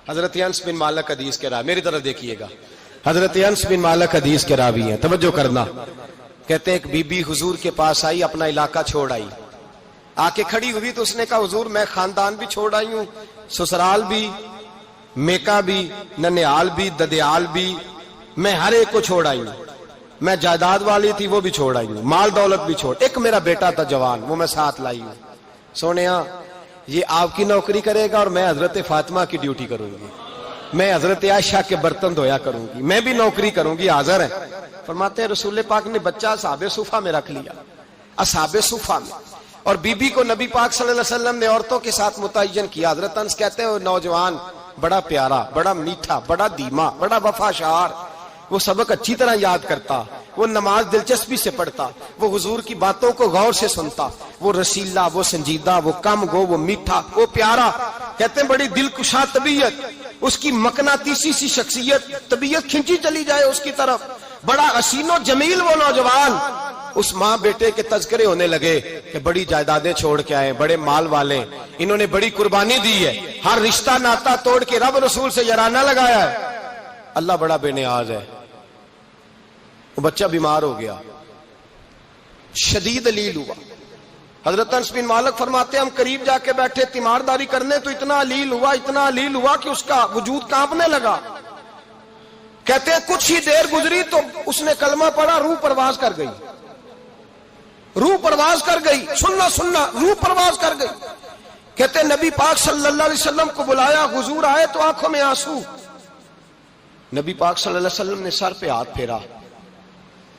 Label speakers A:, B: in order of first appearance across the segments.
A: حضرت انس بن مالک حدیث کے راوی، میری طرف دیکھیے گا، حضرت انس بن مالک حدیث کے راوی ہیں، توجہ کرنا۔ کہتے ہیں ایک بی بی حضور کے پاس آئی، اپنا علاقہ چھوڑ آئی، آ کے کھڑی ہوئی تو اس نے کہا حضور میں خاندان بھی چھوڑ آئی ہوں، سسرال بھی، میکا بھی، ننیال بھی، ددیال بھی، میں ہر ایک کو چھوڑ آئی ہوں، میں جائیداد والی تھی وہ بھی چھوڑ آئی ہوں، مال دولت بھی چھوڑ، ایک میرا بیٹا تھا جوان وہ میں ساتھ لائی ہوں۔ سونیا یہ آپ کی نوکری کرے گا اور میں حضرت فاطمہ کی ڈیوٹی کروں گی، میں حضرت عائشہ کے برتن دھویا کروں گی، میں بھی نوکری کروں گی، حاضر ہے۔ فرماتے ہیں رسول پاک نے بچہ اصحاب صفہ میں رکھ لیا، اصحاب صفہ میں، اور بی بی کو نبی پاک صلی اللہ علیہ وسلم نے عورتوں کے ساتھ متعین کیا۔ حضرت انس کہتے ہیں وہ نوجوان بڑا پیارا، بڑا میٹھا، بڑا دھیما، بڑا وفاشار، وہ سبق اچھی طرح یاد کرتا، وہ نماز دلچسپی سے پڑھتا، وہ حضور کی باتوں کو غور سے سنتا، وہ رسیلا، وہ سنجیدہ، وہ کم گو، وہ میٹھا، وہ پیارا۔ کہتے ہیں بڑی دلکشا طبیعت، اس کی مقناطیسی سی شخصیت، طبیعت کھنچی چلی جائے اس کی طرف، بڑا حسین و جمیل وہ نوجوان۔ اس ماں بیٹے کے تذکرے ہونے لگے کہ بڑی جائیدادیں چھوڑ کے آئے، بڑے مال والے، انہوں نے بڑی قربانی دی ہے، ہر رشتہ ناتا توڑ کے رب رسول سے یارانہ لگایا ہے، اللہ بڑا بے نیاز ہے۔ وہ بچہ بیمار ہو گیا، شدید علیل ہوا۔ حضرت انس بن مالک فرماتے ہم قریب جا کے بیٹھے تیمارداری کرنے تو اتنا علیل ہوا کہ اس کا وجود کانپنے لگا۔ کہتے ہیں کچھ ہی دیر گزری تو اس نے کلمہ پڑھا، روح پرواز کر گئی، روح پرواز کر گئی، سننا روح پرواز کر گئی۔ کہتے ہیں نبی پاک صلی اللہ علیہ وسلم کو بلایا، حضور آئے تو آنکھوں میں آنسو۔ نبی پاک صلی اللہ علیہ وسلم نے سر پہ ہاتھ پھیرا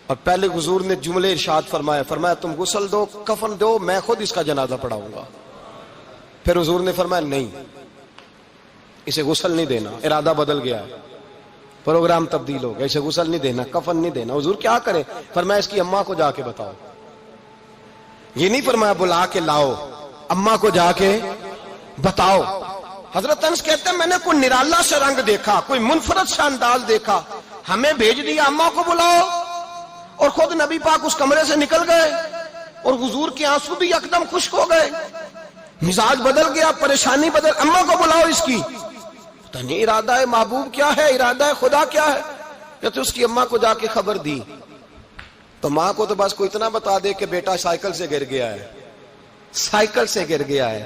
A: اور پہلے حضور نے جملے ارشاد فرمایا تم غسل دو، کفن دو، میں خود اس کا جنازہ پڑھاؤں گا۔ پھر حضور نے فرمایا نہیں، اسے غسل نہیں دینا، ارادہ بدل گیا ہے، پروگرام تبدیل ہو گیا، اسے غسل نہیں دینا، کفن نہیں دینا۔ حضور کیا کرے؟ فرمایا اس کی اماں کو جا کے بتاؤ۔ یہ نہیں فرمایا بلا کے لاؤ، اماں کو جا کے بتاؤ۔ حضرت انس کہتے ہیں میں نے کوئی نرالا سے رنگ دیکھا، کوئی منفرد سا انداز دیکھا، ہمیں بھیج دیا اماں کو بلاؤ، اور خود نبی پاک اس کمرے سے نکل گئے، اور حضور کے آنسو بھی یکدم خشک ہو گئے، مزاج بدل گیا، پریشانی بدل، اماں کو بلاؤ اس کی۔ پتہ نہیں ارادہ ہے محبوب کیا ہے، ارادہ ہے خدا کیا ہے۔ کہتے اس کی اماں کو جا کے خبر دی تو ماں کو تو بس کوئی اتنا بتا دے کہ بیٹا سائیکل سے گر گیا ہے، سائیکل سے گر گیا ہے۔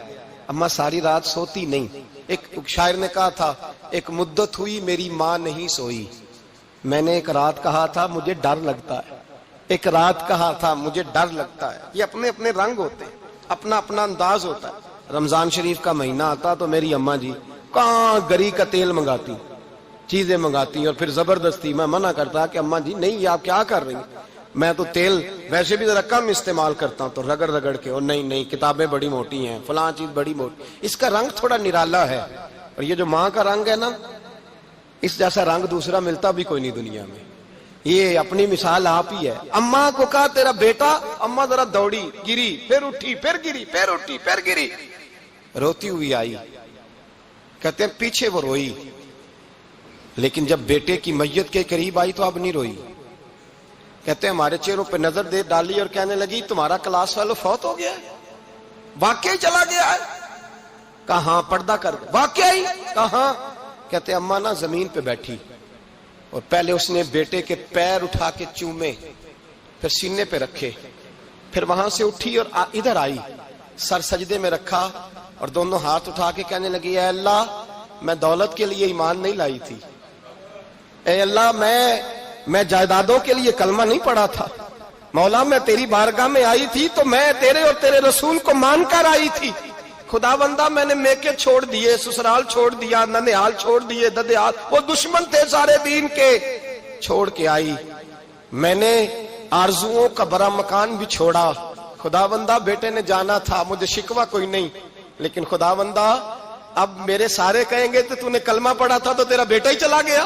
A: اماں ساری رات سوتی نہیں۔ ایک شاعر نے کہا تھا ایک مدت ہوئی میری ماں نہیں سوئی، میں نے ایک رات کہا تھا مجھے ڈر لگتا ہے، ایک رات کہا تھا مجھے ڈر لگتا ہے۔ یہ اپنے اپنے رنگ ہوتے ہیں، اپنا اپنا انداز ہوتا ہے۔ رمضان شریف کا مہینہ آتا تو میری اماں جی کہاں گری کا تیل منگاتی، چیزیں منگاتی، اور پھر زبردستی میں منع کرتا کہ اماں جی نہیں، یہ آپ کیا کر رہی ہیں، میں تو تیل ویسے بھی ذرا کم استعمال کرتا ہوں، تو رگڑ رگڑ کے، اور نہیں کتابیں بڑی موٹی ہیں، فلاں چیز بڑی موٹی، اس کا رنگ تھوڑا نرالا ہے۔ اور یہ جو ماں کا رنگ ہے نا، اس جیسا رنگ دوسرا ملتا بھی کوئی نہیں دنیا میں۔ یہ اپنی مثال آپ ہی ہے۔ اماں کو کہا تیرا بیٹا، اماں ذرا دوڑی، گری، پھر اٹھی، پھر گری، پھر اٹھی، پھر گری، روتی ہوئی آئی۔ کہتے ہیں پیچھے وہ روئی، لیکن جب بیٹے کی میت کے قریب آئی تو اب نہیں روئی۔ کہتے ہیں ہمارے چہروں پہ نظر دے ڈالی اور کہنے لگی تمہارا کلاس فیلو فوت ہو گیا ہے، واقعی چلا گیا ہے؟ کہاں پردہ کر، واقعی کہاں؟ کہتے اماں نا زمین پہ بیٹھی اور پہلے اس نے بیٹے کے پیر اٹھا کے چومے، پھر سینے پہ رکھے، پھر وہاں سے اٹھی اور ادھر آئی، سر سجدے میں رکھا اور دونوں ہاتھ اٹھا کے کہنے لگی اے اللہ میں دولت کے لیے ایمان نہیں لائی تھی، اے اللہ میں جائیدادوں کے لیے کلمہ نہیں پڑھا تھا، مولا میں تیری بارگاہ میں آئی تھی تو میں تیرے اور تیرے رسول کو مان کر آئی تھی، خدا بندہ میں نے میکے چھوڑ دیے، سسرال چھوڑ دیا، ننیال چھوڑ دیے، ددیال، وہ دشمن تھے سارے دین کے، چھوڑ کے آئی، میں نے آرزوؤں کا بڑا مکان بھی چھوڑا، خدا بندہ بیٹے نے جانا تھا، مجھے شکوہ کوئی نہیں، لیکن خدا بندہ اب میرے سارے کہیں گے تو نے کلمہ پڑھا تھا تو تیرا بیٹا ہی چلا گیا،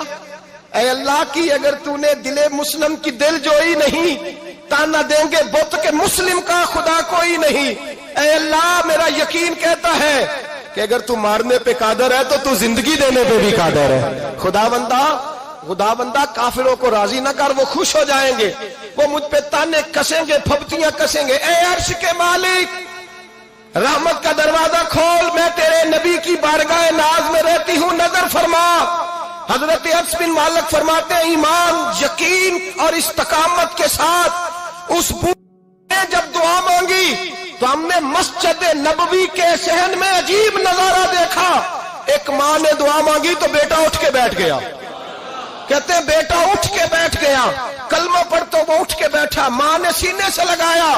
A: اے اللہ کی اگر تو نے دل مسلم کی دل جوئی نہیں، تانا دیں گے بت کے مسلم کا خدا کوئی نہیں، اے اللہ میرا یقین کہتا ہے کہ اگر تو مارنے پہ قادر ہے تو زندگی دینے پہ بھی قادر ہے، خدا بندہ کافروں کو راضی نہ کر، وہ خوش ہو جائیں گے، وہ مجھ پہ تانے کسیں گے، پھپتیاں کسیں گے، اے عرش کے مالک رحمت کا دروازہ کھول، میں تیرے نبی کی بارگاہ ناز میں رہتی ہوں، نظر فرما۔ حضرت انس بن مالک فرماتے ہیں ایمان، یقین اور استقامت کے ساتھ اس بوڑھے نے جب دعا مانگی تو ہم نے مسجد نبوی کے صحن میں عجیب نظارہ دیکھا۔ ایک ماں نے دعا مانگی تو بیٹا اٹھ کے بیٹھ گیا، کہتے ہیں بیٹا اٹھ کے بیٹھ گیا، کلمہ پڑھ تو وہ اٹھ کے بیٹھا، ماں نے سینے سے لگایا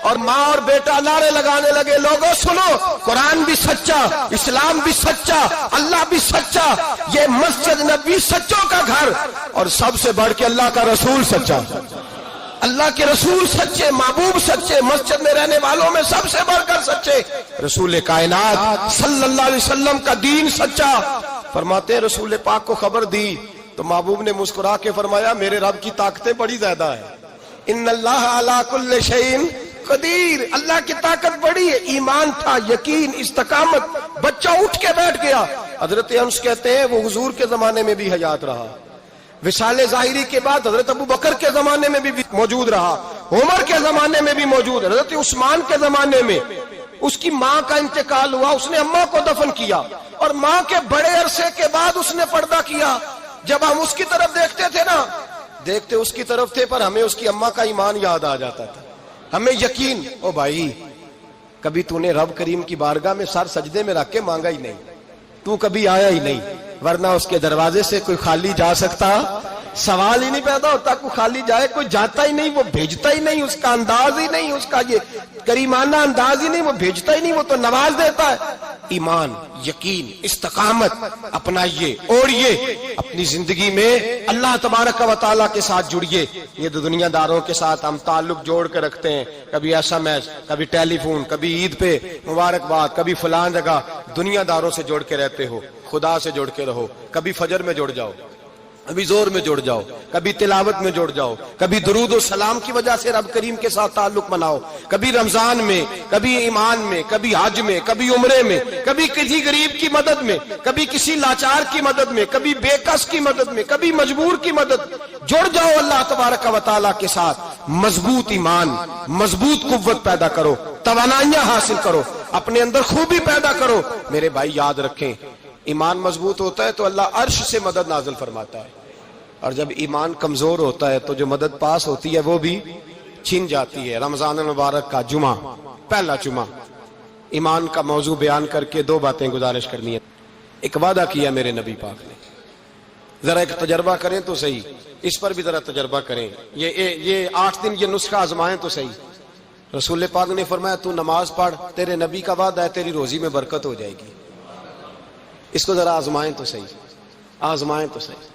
A: اور ماں اور بیٹا نعرے لگانے لگے، لوگوں سنو، قرآن بھی سچا، اسلام بھی سچا، اللہ بھی سچا، یہ مسجد نبوی سچوں کا گھر، اور سب سے بڑھ کے اللہ کا رسول سچا، اللہ کے رسول سچے، محبوب سچے، مسجد میں رہنے والوں میں سب سے بڑھ کر سچے، رسول کائنات صلی اللہ علیہ وسلم کا دین سچا۔ فرماتے ہیں رسول پاک کو خبر دی تو محبوب نے مسکرا کے فرمایا میرے رب کی طاقتیں بڑی زیادہ ہیں، ان اللہ علی کل شیء قدیر، اللہ کی طاقت بڑی ہے۔ ایمان تھا، یقین، استقامت، بچہ اٹھ کے بیٹھ گیا۔ حضرت انس کہتے ہیں وہ حضور کے زمانے میں بھی حیات رہا، وصال ظاہری کے بعد حضرت ابو بکر کے زمانے میں بھی موجود رہا، عمر کے زمانے میں بھی موجود، حضرت عثمان کے زمانے میں اس کی ماں کا انتقال ہوا، اس نے اماں کو دفن کیا اور ماں کے بڑے عرصے کے بعد اس نے پردہ کیا۔ جب ہم اس کی طرف دیکھتے تھے نا، دیکھتے اس کی طرف تھے پر ہمیں اس کی اماں کا ایمان یاد آ جاتا تھا، ہمیں یقین، او بھائی کبھی تو نے رب کریم کی بارگاہ میں سر سجدے میں رکھ کے مانگا ہی نہیں، تو کبھی آیا ہی نہیں، ورنہ اس کے دروازے سے کوئی خالی جا سکتا؟ سوال ہی نہیں پیدا ہوتا، کوئی خالی جائے، کوئی جاتا ہی نہیں، وہ بھیجتا ہی نہیں، اس کا انداز ہی نہیں، اس کا یہ کریمانہ انداز ہی نہیں، وہ بھیجتا ہی نہیں، وہ تو نواز دیتا ہے۔ ایمان، یقین، استقامت اپنائیے، اور یہ اپنی زندگی میں اللہ تبارک و تعالیٰ کے ساتھ جڑیے۔ یہ دنیا داروں کے ساتھ ہم تعلق جوڑ کے رکھتے ہیں، کبھی SMS، کبھی ٹیلی فون، کبھی عید پہ مبارکباد، کبھی فلاں جگہ، دنیا داروں سے جوڑ کے رہتے ہو، خدا سے جوڑ کے رہو، کبھی فجر میں جڑ جاؤ، کبھی زور میں جڑ جاؤ، کبھی تلاوت میں جڑ جاؤ، کبھی درود و سلام کی وجہ سے رب کریم کے ساتھ تعلق بناؤ، کبھی رمضان میں، کبھی ایمان میں، کبھی حج میں، کبھی عمرے میں، کبھی کسی غریب کی مدد میں، کبھی کسی لاچار کی مدد میں، کبھی بے کس کی مدد میں، کبھی مجبور کی مدد۔ جڑ جاؤ اللہ تبارک و تعالیٰ کے ساتھ، مضبوط ایمان، مضبوط قوت پیدا کرو، توانائیاں حاصل کرو، اپنے اندر خوبی پیدا کرو۔ میرے بھائی یاد رکھیں، ایمان مضبوط ہوتا ہے تو اللہ عرش سے مدد نازل فرماتا ہے، اور جب ایمان کمزور ہوتا ہے تو جو مدد پاس ہوتی ہے وہ بھی چھن جاتی ہے۔ رمضان المبارک کا جمعہ، پہلا جمعہ، ایمان کا موضوع بیان کر کے دو باتیں گزارش کرنی ہے۔ ایک وعدہ کیا میرے نبی پاک نے، ذرا ایک تجربہ کریں تو صحیح، اس پر بھی ذرا تجربہ کریں، یہ 8 دن یہ نسخہ آزمائیں تو صحیح۔ رسول پاک نے فرمایا تو نماز پڑھ، تیرے نبی کا وعدہ ہے تیری روزی میں برکت ہو جائے گی، اس کو ذرا آزمائیں تو صحیح، آزمائیں تو صحیح۔